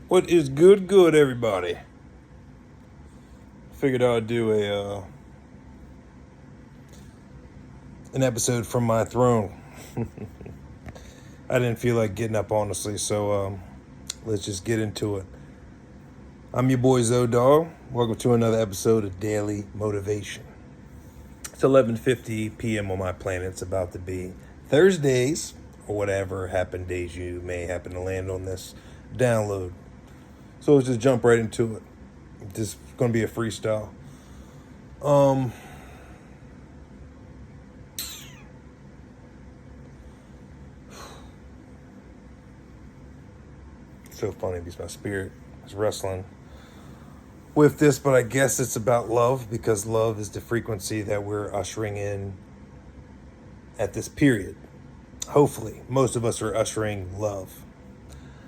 What is good, everybody? Figured I'd do an episode from my throne. I didn't feel like getting up, honestly, so let's just get into it. I'm your boy Zodog. Welcome to another episode of Daily Motivation. It's 11:50 p.m. on my planet. It's about to be Thursdays, or whatever happen days you may happen to land on this download. So let's just jump right into it. This is going to be a freestyle. So funny because my spirit is wrestling with this, but I guess it's about love because love is the frequency that we're ushering in at this period. Hopefully, most of us are ushering love.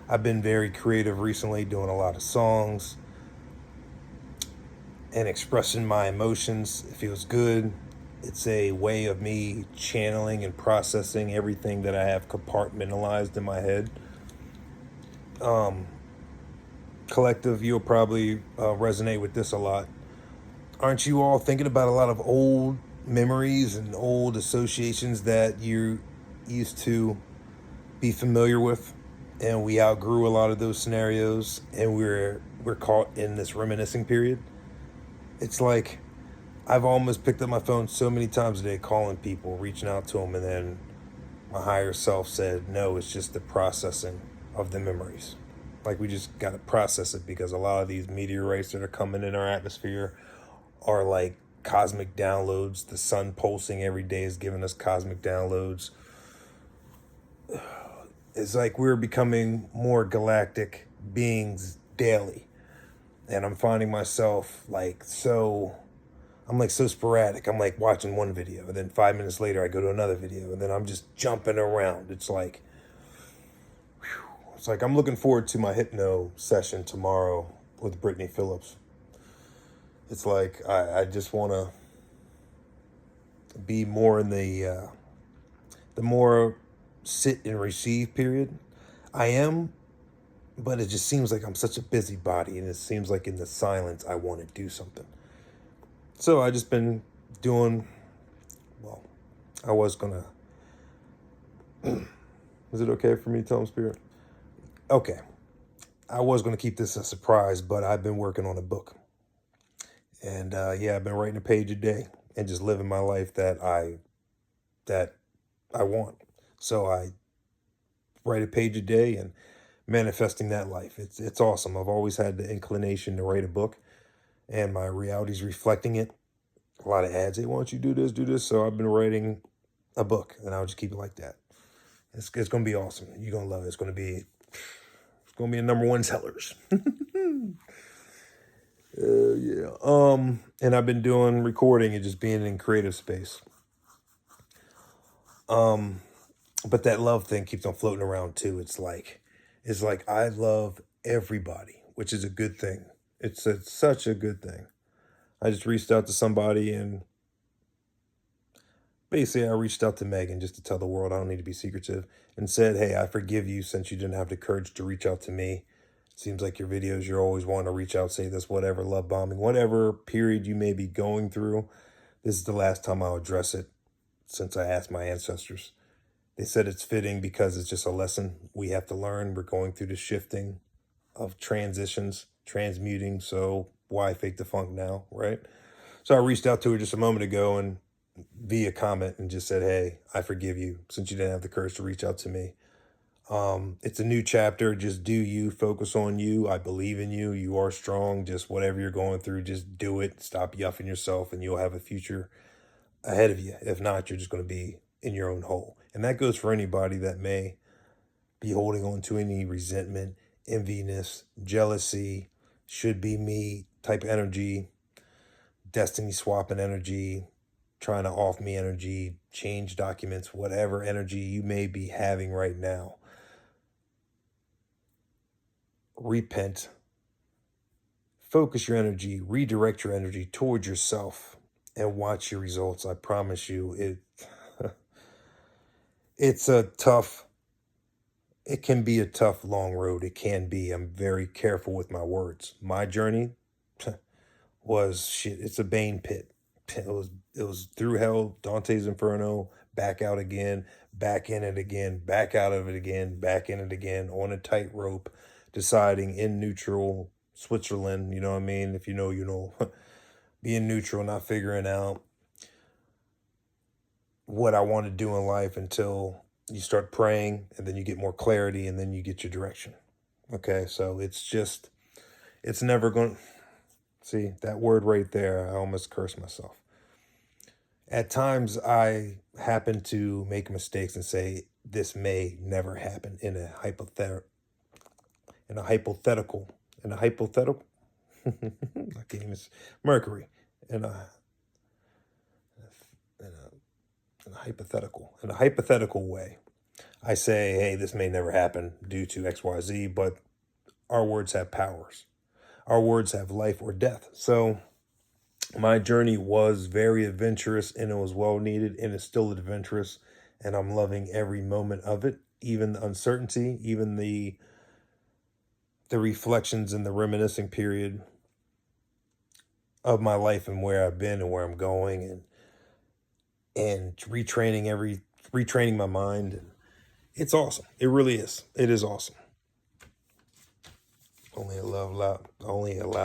I've been very creative recently, doing a lot of songs and expressing my emotions. It feels good. It's a way of me channeling and processing everything that I have compartmentalized in my head. Collective, you'll probably resonate with this a lot. Aren't you all thinking about a lot of old memories and old associations that you used to be familiar with, and we outgrew a lot of those scenarios, and we're caught in this reminiscing period? It's like I've almost picked up my phone so many times a day calling people, reaching out to them, and then my higher self said, no, it's just the processing of the memories. Like, we just got to process it because a lot of these meteorites that are coming in our atmosphere are like cosmic downloads. The sun pulsing every day is giving us cosmic downloads. It's like we're becoming more galactic beings daily. And I'm finding myself I'm like so sporadic. I'm like watching one video, and then 5 minutes later I go to another video, and then I'm just jumping around. It's like I'm looking forward to my hypno session tomorrow with Brittany Phillips. It's like I just want to be more in the more sit and receive period. I am, but it just seems like I'm such a busybody, and it seems like in the silence I want to do something. So I just been doing, well, I was gonna, is it okay for me to tell him, Spirit? Okay. I was going to keep this a surprise, but I've been working on a book. And I've been writing a page a day and just living my life that I want. So I write a page a day and manifesting that life. It's awesome. I've always had the inclination to write a book, and my reality's reflecting it. A lot of ads say, why don't you do this, do this? So I've been writing a book, and I'll just keep it like that. It's going to be awesome. You're going to love it. It's going to be a #1 sellers. And I've been doing recording and just being in creative space. But that love thing keeps on floating around too. It's like I love everybody, which is a good thing. It's such a good thing. I just reached out to somebody, and basically I reached out to Megan just to tell the world I don't need to be secretive, and said, hey, I forgive you since you didn't have the courage to reach out to me. Seems like your videos, you're always wanting to reach out, say this, whatever, love bombing, whatever period you may be going through. This is the last time I'll address it since I asked my ancestors. They said it's fitting because it's just a lesson we have to learn. We're going through the shifting of transitions, transmuting. So why fake the funk now, right? So I reached out to her just a moment ago and via comment and just said, hey, I forgive you since you didn't have the courage to reach out to me. It's a new chapter. Just do you, focus on you. I believe in you. You are strong. Just whatever you're going through, just do it. Stop yuffing yourself, and you'll have a future ahead of you. If not, you're just going to be in your own hole. And that goes for anybody that may be holding on to any resentment, enviness, jealousy, should be me type energy, destiny swapping energy, trying to off me energy, change documents, whatever energy you may be having right now. Repent, focus your energy, redirect your energy towards yourself, and watch your results. I promise you, it's a tough it can be a tough, long road. It can be. I'm very careful with my words. My journey was shit. It's a Bane pit. It was through hell, Dante's Inferno, back out again, back in it again, back out of it again, back in it again, on a tightrope, deciding in neutral Switzerland. You know what I mean? If you know, you know. Being neutral, not figuring out what I want to do in life until you start praying, and then you get more clarity, and then you get your direction. Okay, so it's never going. See that word right there? I almost cursed myself. At times, I happen to make mistakes and say this may never happen in a hypothetical. In a hypothetical. In a hypothetical. I can't even. Mercury. In a hypothetical way. I say, hey, this may never happen due to XYZ, but our words have powers. Our words have life or death. So my journey was very adventurous, and it was well needed, and it's still adventurous, and I'm loving every moment of it, even the uncertainty, even the reflections and the reminiscing period of my life and where I've been and where I'm going, and retraining my mind. And it's awesome. It really is. It is awesome. Only allow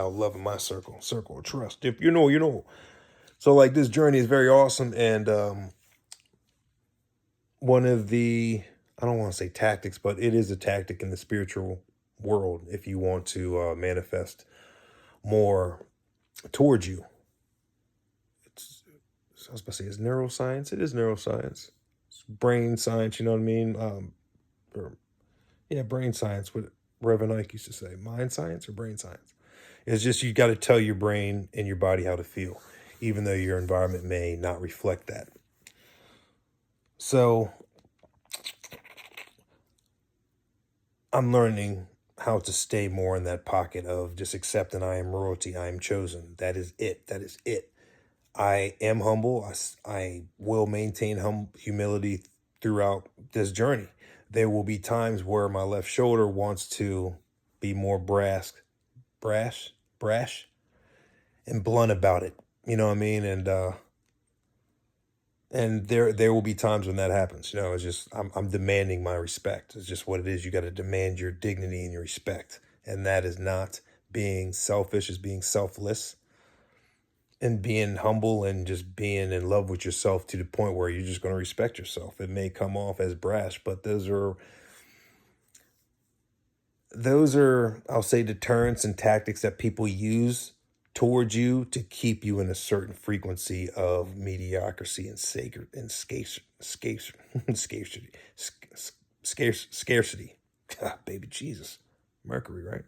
love in my circle of trust. If you know, you know. So like this journey is very awesome. And one of the, I don't want to say tactics, but it is a tactic in the spiritual world if you want to manifest more towards you. I was about to say, it's neuroscience. It is neuroscience. It's brain science, you know what I mean? Brain science, what Reverend Ike used to say. Mind science or brain science? It's just you got to tell your brain and your body how to feel, even though your environment may not reflect that. So I'm learning how to stay more in that pocket of just accepting I am royalty, I am chosen. That is it. That is it. I am humble. I will maintain humility throughout this journey. There will be times where my left shoulder wants to be more brash, and blunt about it. You know what I mean? And there will be times when that happens. You know, it's just I'm demanding my respect. It's just what it is. You got to demand your dignity and your respect, and that is not being selfish. It's being selfless. And being humble and just being in love with yourself to the point where you're just going to respect yourself. It may come off as brash, but those are, I'll say, deterrents and tactics that people use towards you to keep you in a certain frequency of mediocrity and scarcity. God, baby Jesus, Mercury, right?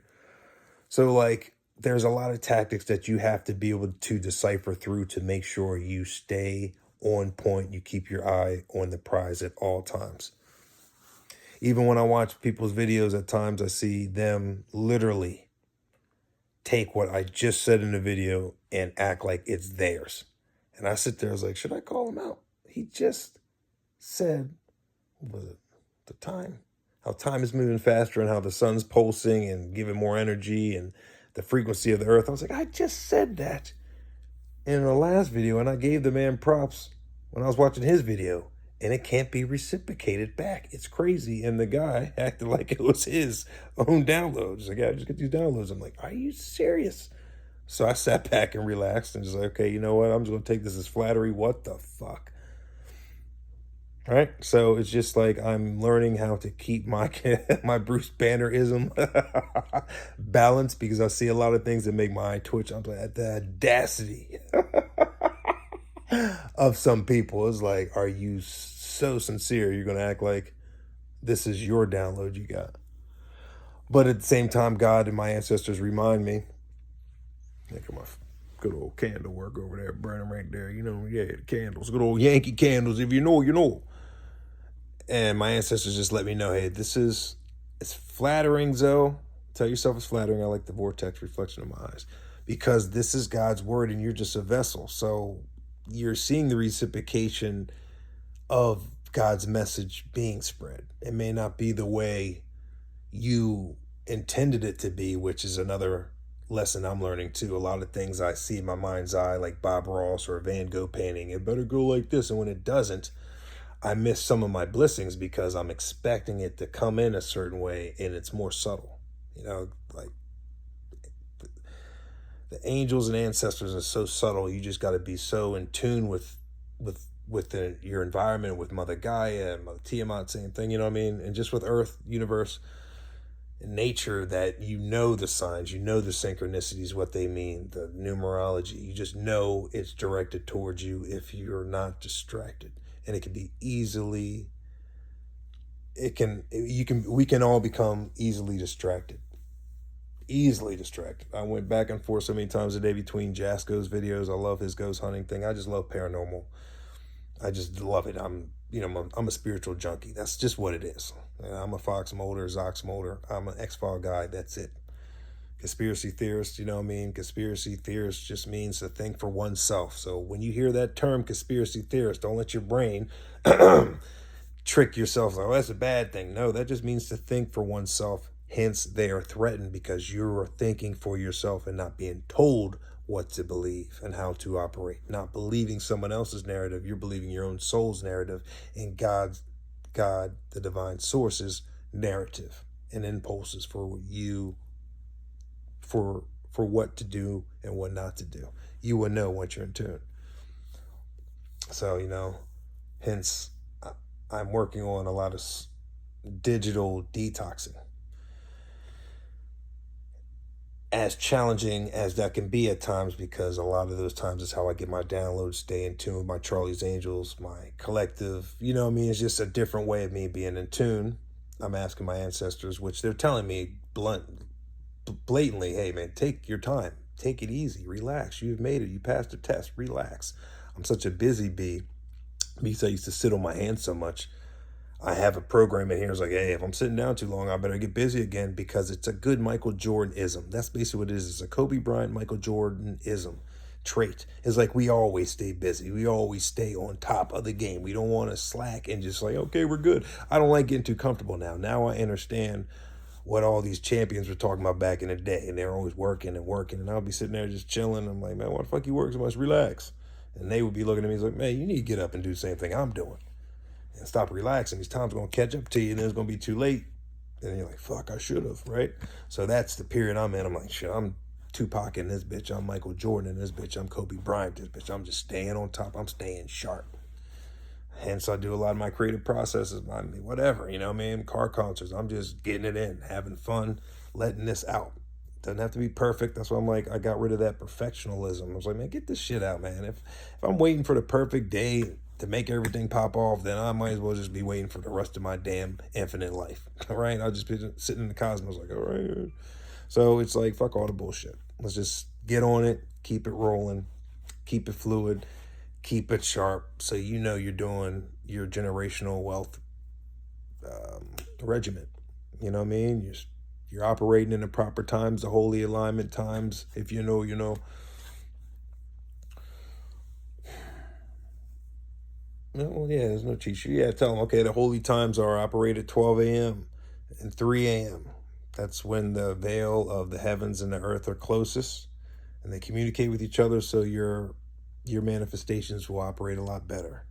So like, there's a lot of tactics that you have to be able to decipher through to make sure you stay on point. You keep your eye on the prize at all times. Even when I watch people's videos, at times I see them literally take what I just said in the video and act like it's theirs. And I sit there, I was like, should I call him out? He just said, what was it, the time? How time is moving faster and how the sun's pulsing and giving more energy and the frequency of the earth. I was like, I just said that in the last video, and I gave the man props when I was watching his video, and it can't be reciprocated back. It's crazy. And the guy acted like it was his own downloads. Like, yeah, just get these downloads. I'm like, are you serious? So I sat back and relaxed and just like, okay, you know what? I'm just going to take this as flattery. What the fuck? Right? So it's just like I'm learning how to keep my my Bruce Bannerism balanced, because I see a lot of things that make my eye twitch. I'm like, the audacity of some people is like, are you so sincere? You're going to act like this is your download you got. But at the same time, God and my ancestors remind me, look at my good old candle work over there burning right there. You know, yeah, the candles, good old Yankee candles. If you know, you know. And my ancestors just let me know, hey, it's flattering, Zoe. Tell yourself it's flattering. I like the vortex reflection of my eyes, because this is God's word and you're just a vessel. So you're seeing the reciprocation of God's message being spread. It may not be the way you intended it to be, which is another lesson I'm learning too. A lot of things I see in my mind's eye, like Bob Ross or a Van Gogh painting, it better go like this. And when it doesn't, I miss some of my blessings because I'm expecting it to come in a certain way and it's more subtle. Like the angels and ancestors are so subtle. You just got to be so in tune with your environment, with Mother Gaia and Mother Tiamat, same thing, you know what I mean? And just with Earth, universe, and nature, that you know the signs, you know the synchronicities, what they mean, the numerology. You just know it's directed towards you if you're not distracted. And it can be easily, we can all become easily distracted. Easily distracted. I went back and forth so many times a day between Jasko's videos. I love his ghost hunting thing. I just love paranormal. I just love it. I'm a spiritual junkie. That's just what it is. I'm a Fox Mulder, Zox Mulder. I'm an X-File guy. That's it. Conspiracy theorist, you know what I mean? Conspiracy theorist just means to think for oneself. So when you hear that term conspiracy theorist, don't let your brain trick yourself like, oh, that's a bad thing. No, that just means to think for oneself. Hence, they are threatened because you're thinking for yourself and not being told what to believe and how to operate. Not believing someone else's narrative. You're believing your own soul's narrative and God, the divine source's narrative and impulses for you, for what to do and what not to do. You will know once you're in tune. So, hence, I'm working on a lot of digital detoxing. As challenging as that can be at times, because a lot of those times is how I get my downloads, stay in tune with my Charlie's Angels, my collective, you know what I mean? It's just a different way of me being in tune. I'm asking my ancestors, which they're telling me blatantly, hey man, take your time, take it easy, relax. You've made it, you passed the test, relax. I'm such a busy bee because I used to sit on my hands so much. I have a program in here. It's like, hey, if I'm sitting down too long, I better get busy again, because it's a good Michael Jordan-ism. That's basically what it is. It's a Kobe Bryant, Michael Jordan-ism trait. It's like we always stay busy. We always stay on top of the game. We don't want to slack and just like, okay, we're good. I don't like getting too comfortable now. Now I understand what all these champions were talking about back in the day. And they're always working and working. And I'll be sitting there just chilling. I'm like, man, why the fuck you work so much? Relax. And they would be looking at me like, man, you need to get up and do the same thing I'm doing. And stop relaxing. These times are going to catch up to you, and then it's going to be too late. And you're like, fuck, I should have, right? So that's the period I'm in. I'm like, shit, I'm Tupac in this bitch. I'm Michael Jordan in this bitch. I'm Kobe Bryant this bitch. I'm just staying on top. I'm staying sharp. Hence, I do a lot of my creative processes, whatever, you know what I mean? Car concerts. I'm just getting it in, having fun, letting this out. Doesn't have to be perfect. That's why I'm like, I got rid of that perfectionism. I was like, man, get this shit out, man. If I'm waiting for the perfect day to make everything pop off, then I might as well just be waiting for the rest of my damn infinite life. All right? I'll just be sitting in the cosmos like, all right. So it's like, fuck all the bullshit. Let's just get on it, keep it rolling, keep it fluid, keep it sharp, so you know you're doing your generational wealth regiment. You know what I mean? You're operating in the proper times, the holy alignment times. If you know, you know. No, yeah, there's no cheat sheet. Yeah, tell them, okay, the holy times are operate at 12 a.m. and 3 a.m. That's when the veil of the heavens and the earth are closest, and they communicate with each other, so your manifestations will operate a lot better.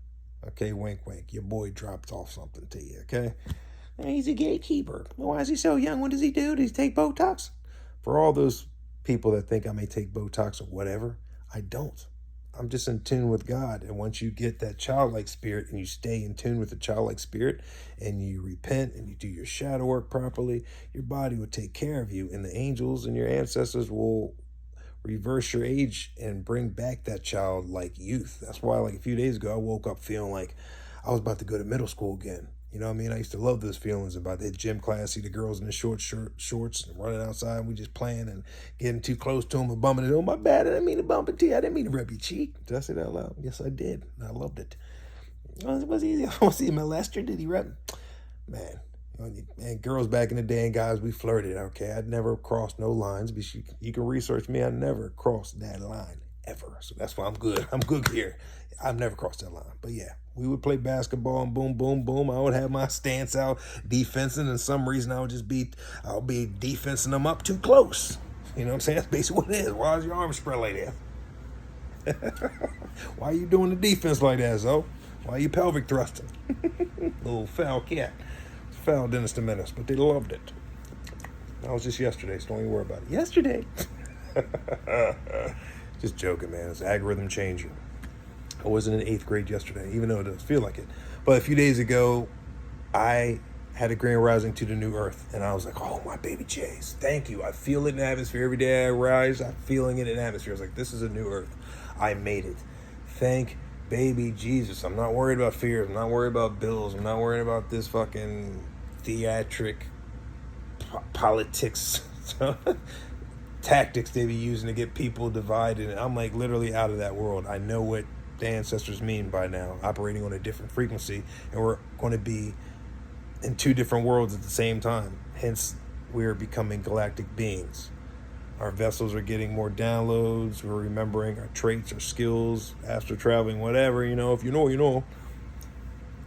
Okay, wink, wink. Your boy dropped off something to you, okay? He's a gatekeeper. Why is he so young? What does he do? Does he take Botox? For all those people that think I may take Botox or whatever, I don't. I'm just in tune with God. And once you get that childlike spirit and you stay in tune with the childlike spirit and you repent and you do your shadow work properly, your body will take care of you, and the angels and your ancestors will reverse your age and bring back that childlike youth. That's why, like a few days ago, I woke up feeling like I was about to go to middle school again. You know what I mean? I used to love those feelings about that gym class, see the girls in the shorts and running outside, and we just playing and getting too close to them and bumping it. Oh, my bad. I didn't mean to bump into you. I didn't mean to rub your cheek. Did I say that out loud? Yes, I did. I loved it. Was he? I want to see molester. Did he rub? Man, girls back in the day and guys, we flirted. Okay, I'd never crossed no lines. But you can research me. I never crossed that line ever. So that's why I'm good. I'm good here. I've never crossed that line. But yeah, We would play basketball and boom, boom, boom. I would have my stance out defensing, and some reason I'll be defensing them up too close. You know what I'm saying? That's basically what it is. Why is your arm spread like that? Why are you doing the defense like that, Zo? Why are you pelvic thrusting? Little foul cat. Foul Dennis the Menace, but they loved it. That was just yesterday, so don't even worry about it. Yesterday. Just joking, man. It's an algorithm changer. I wasn't in 8th grade yesterday, even though it doesn't feel like it. But a few days ago, I had a grand rising to the new earth, and I was like, oh, my baby J's, thank you. I feel it in the atmosphere. Every day I rise, I'm feeling it in the atmosphere. I was like, this is a new earth. I made it. Thank baby Jesus. I'm not worried about fears. I'm not worried about bills. I'm not worried about this fucking theatric politics tactics they be using to get people divided. And I'm like literally out of that world. I know what the ancestors mean by now, operating on a different frequency, and we're going to be in 2 different worlds at the same time. Hence, we're becoming galactic beings. Our vessels are getting more downloads. We're remembering our traits, our skills, astral traveling, whatever, you know, if you know, you know,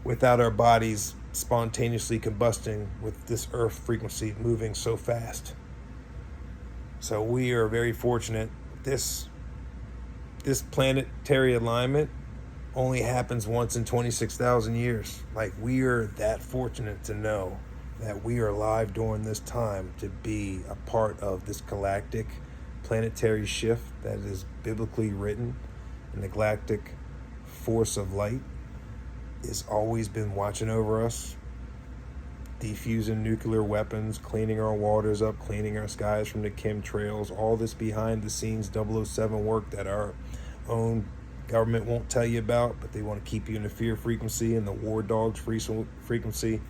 without our bodies spontaneously combusting with this earth frequency moving so fast. So we are very fortunate. This planetary alignment only happens once in 26,000 years. Like, we are that fortunate to know that we are alive during this time to be a part of this galactic planetary shift that is biblically written. And the galactic force of light has always been watching over us, defusing nuclear weapons, cleaning our waters up, cleaning our skies from the chemtrails, all this behind the scenes 007 work that our own government won't tell you about, but they want to keep you in the fear frequency and the war dogs frequency.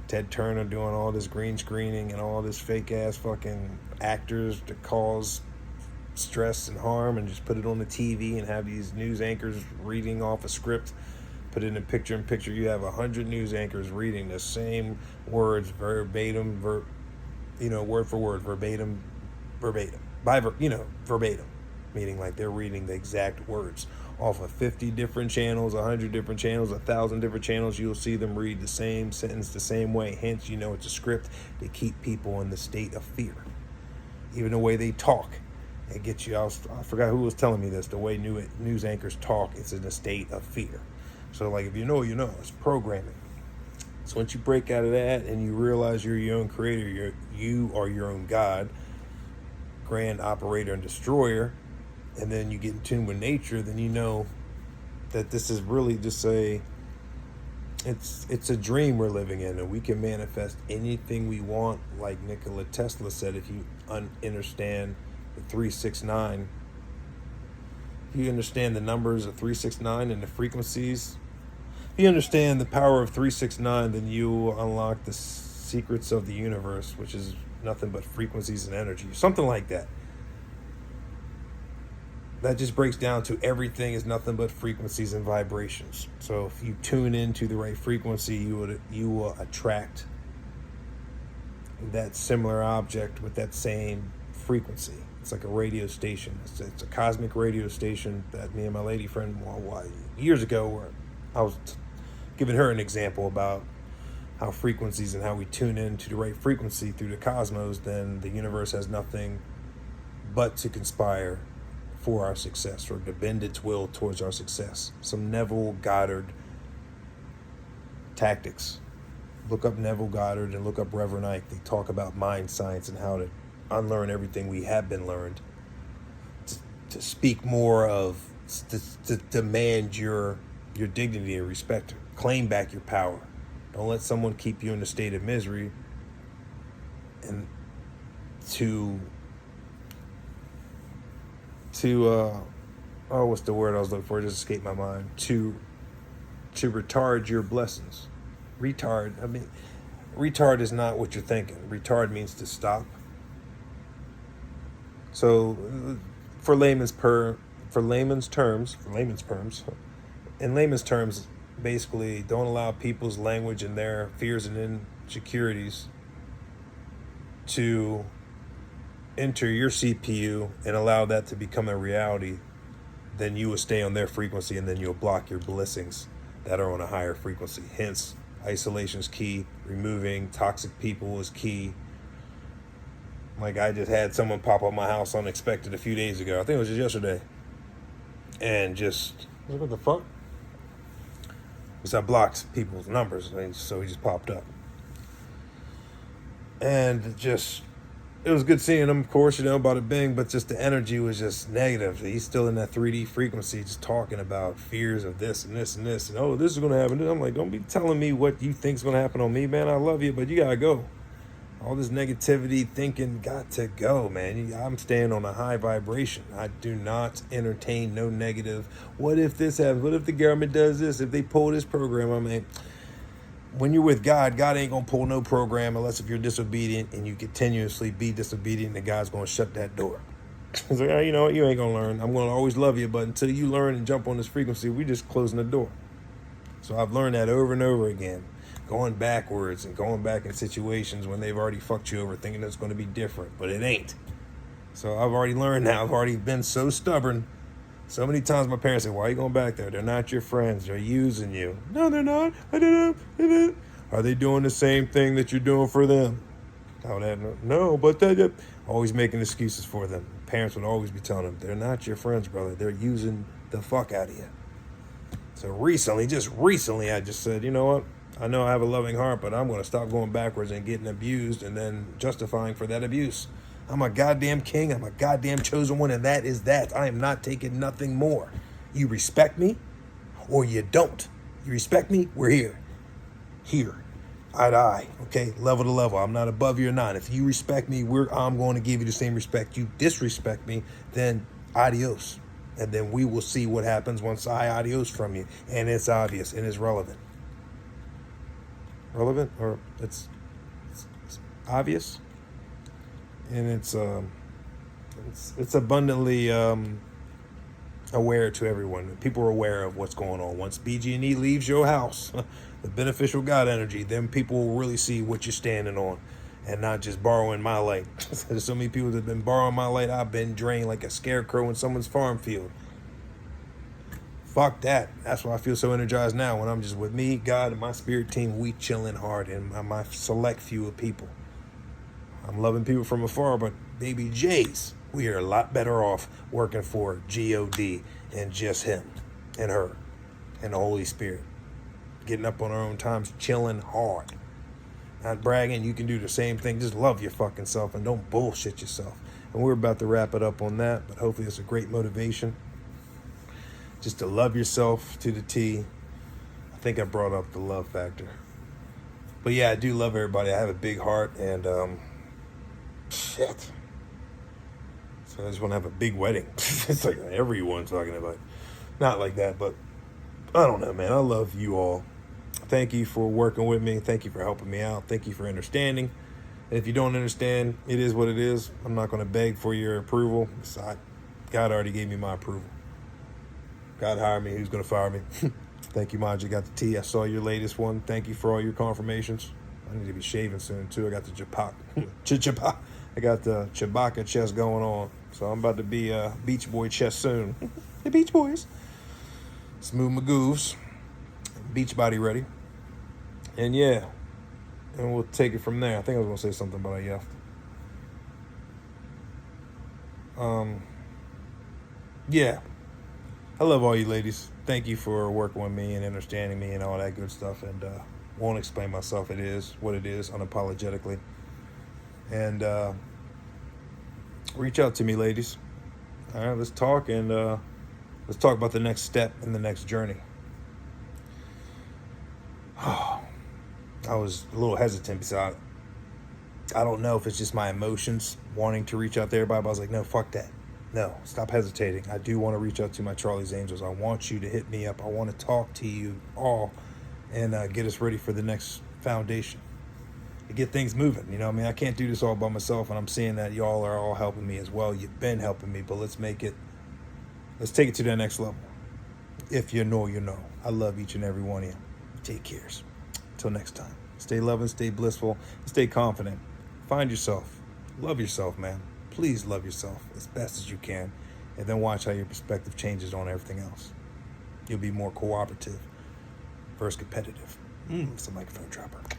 Ted Turner doing all this green screening and all this fake ass fucking actors to cause stress and harm, and just put it on the TV and have these news anchors reading off a script. Put it in picture. You have 100 news anchors reading the same words verbatim, word for word, verbatim, verbatim, meaning like they're reading the exact words off of 50 different channels, 100 different channels, 1,000 different channels. You'll see them read the same sentence the same way. Hence, you know it's a script to keep people in the state of fear. Even the way they talk, it gets you. I forgot who was telling me this. The way news anchors talk, it's in a state of fear. So, like, if you know, you know. It's programming. So once you break out of that and you realize you're your own creator, you are your own God, grand operator and destroyer, and then you get in tune with nature, then you know that this is really just it's a dream we're living in, and we can manifest anything we want. Like Nikola Tesla said, if you understand the 369, if you understand the numbers of 369 and the frequencies, if you understand the power of 369, then you will unlock the secrets of the universe, which is nothing but frequencies and energy, something like that. That just breaks down to everything is nothing but frequencies and vibrations. So if you tune into the right frequency, you will attract that similar object with that same frequency. It's like a radio station. It's a cosmic radio station that me and my lady friend years ago, where I was giving her an example about how frequencies and how we tune into the right frequency through the cosmos, then the universe has nothing but to conspire for our success, or to bend its will towards our success. Some Neville Goddard tactics. Look up Neville Goddard and look up Reverend Ike. They talk about mind science and how to unlearn everything we have been learned, to speak more of, to demand your dignity and respect. Claim back your power. Don't let someone keep you in a state of misery, and what's the word I was looking for? It just escaped my mind. To retard your blessings. Retard is not what you're thinking. Retard means to stop. So in layman's terms, basically, don't allow people's language and their fears and insecurities to enter your CPU and allow that to become a reality. Then you will stay on their frequency, and then you'll block your blessings that are on a higher frequency. Hence, isolation is key. Removing toxic people is key. Like, I just had someone pop up my house unexpected a few days ago. I think it was just yesterday. And just, what the fuck? Because I blocked people's numbers, so he just popped up. And just, it was good seeing him, of course, bada bing, but just the energy was just negative. He's still in that 3D frequency, just talking about fears of this and this and this, and oh, this is going to happen. I'm like, don't be telling me what you think's going to happen on me, man. I love you, but you got to go. All this negativity thinking got to go, man. I'm staying on a high vibration. I do not entertain no negative. What if this happens? What if the government does this? If they pull this program? I mean, when you're with God, God ain't going to pull no program unless if you're disobedient and you continuously be disobedient, and God's going to shut that door. It's like, oh, you know what? You ain't going to learn. I'm going to always love you, but until you learn and jump on this frequency, we just closing the door. So I've learned that over and over again. Going backwards and going back in situations when they've already fucked you over, thinking it's going to be different, but it ain't. So I've already learned now. I've already been so stubborn. So many times my parents say, why are you going back there? They're not your friends. They're using you. No, they're not. I don't know. Are they doing the same thing that you're doing for them? No, but they're always making excuses for them. Parents would always be telling them, they're not your friends, brother. They're using the fuck out of you. So just recently, I just said, you know what? I know I have a loving heart, but I'm going to stop going backwards and getting abused and then justifying for that abuse. I'm a goddamn king. I'm a goddamn chosen one, and that is that. I am not taking nothing more. You respect me or you don't. You respect me, we're here. Here. Eye to eye. Okay? Level to level. I'm not above you or not. If you respect me, I'm going to give you the same respect. You disrespect me, then adios. And then we will see what happens once I adios from you. And it's obvious and it's relevant. Relevant, or it's obvious, and it's abundantly aware to everyone. People are aware of what's going on. Once BG&E leaves your house, the beneficial God energy, then people will really see what you're standing on, and not just borrowing my light. There's so many people that have been borrowing my light. I've been drained like a scarecrow in someone's farm field. Fuck that. That's why I feel so energized now when I'm just with me, God, and my spirit team. We chilling hard, and my select few of people. I'm loving people from afar, but baby J's, we are a lot better off working for G-O-D and just him and her and the Holy Spirit. Getting up on our own times, chilling hard. Not bragging. You can do the same thing. Just love your fucking self and don't bullshit yourself. And we're about to wrap it up on that, but hopefully it's a great motivation. Just to love yourself to the T. I think I brought up the love factor. But yeah, I do love everybody. I have a big heart, and shit. So I just want to have a big wedding. It's like everyone's talking about. Not like that, but I don't know, man. I love you all. Thank you for working with me. Thank you for helping me out. Thank you for understanding. And if you don't understand, it is what it is. I'm not going to beg for your approval. God already gave me my approval. God hired me. Who's going to fire me? Thank you, Maji. Got the T. I saw your latest one. Thank you for all your confirmations. I need to be shaving soon, too. I got the I got the Chewbacca chest going on. So I'm about to be a Beach Boy chest soon. The Beach Boys. Smooth my grooves. Beach body ready. And yeah. And we'll take it from there. I think I was going to say something, but I yelled. Yeah. I love all you ladies. Thank you for working with me and understanding me and all that good stuff. And won't explain myself. It is what it is, unapologetically. And reach out to me, ladies. All right, let's talk, and let's talk about the next step in the next journey. Oh, I was a little hesitant because I don't know if it's just my emotions wanting to reach out to everybody, but I was like, no, fuck that. No, stop hesitating. I do want to reach out to my Charlie's Angels. I want you to hit me up. I want to talk to you all and get us ready for the next foundation. To get things moving. You know what I mean? I can't do this all by myself, and I'm seeing that y'all are all helping me as well. You've been helping me, but let's take it to the next level. If you know, you know. I love each and every one of you. Take cares. Until next time. Stay loving, stay blissful, stay confident. Find yourself. Love yourself, man. Please love yourself as best as you can, and then watch how your perspective changes on everything else. You'll be more cooperative. versus competitive. It's a microphone dropper.